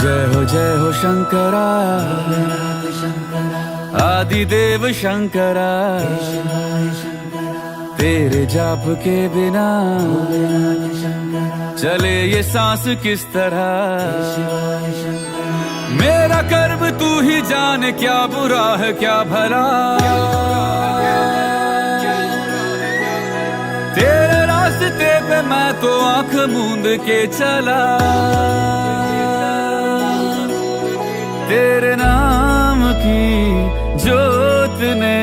जय हो शंकरा आदिदेव शंकरा तेरे जाप के बिना चले ये सांस किस तरह मेरा कर्म तू ही जाने क्या बुरा है क्या भला तेरे रास्ते पे मैं तो आंख मूंद के चला तेरे नाम की जोत ने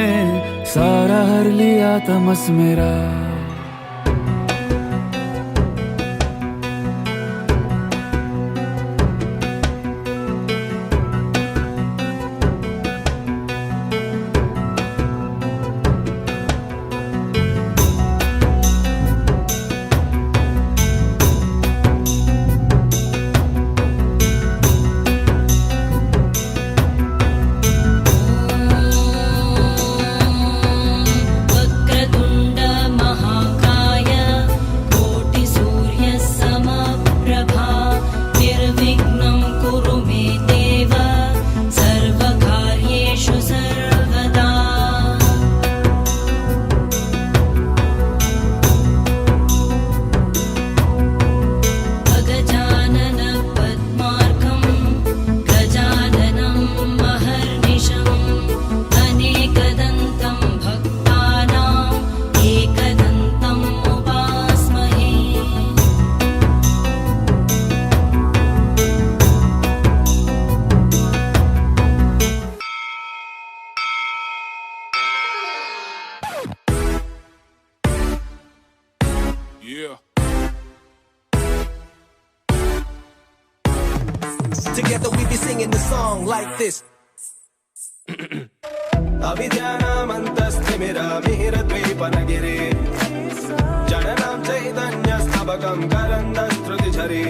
सारा हर लिया तमस मेरा Together we be singing the song like this. Avidyanamantasthimiramihiradvipanagiri Jananam chaitanyastabhakam karandastruti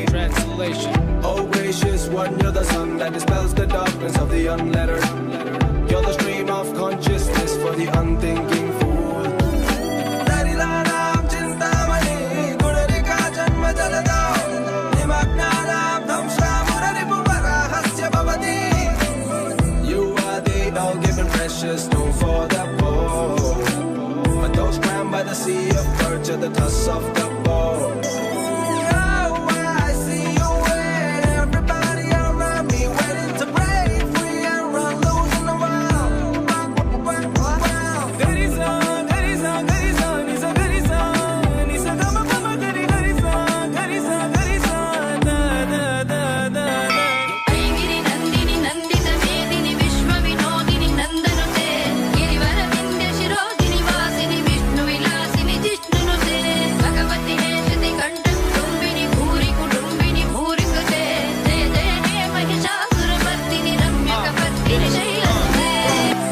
Translation. Oh gracious one, you're the sun that dispels the darkness of the unlettered. You're the stream of consciousness for the unthinking fool. Darilanam chintamani gurarika janma jaladam nimagnalam dhamshamuraripu varahasya bhavati. You are the all-given precious stone for the poor, but those crammed by the sea of birds at the tusk of God.